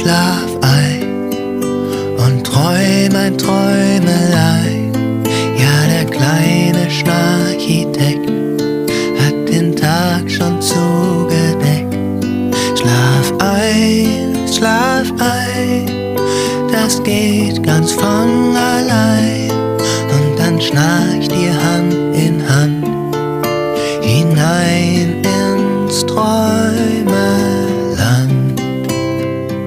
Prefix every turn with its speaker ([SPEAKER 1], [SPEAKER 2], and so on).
[SPEAKER 1] Schlaf ein und träum ein Träumelein. Ja, der kleine Schnarchitekt hat den Tag schon zugedeckt. Schlaf ein, das geht ganz von allein.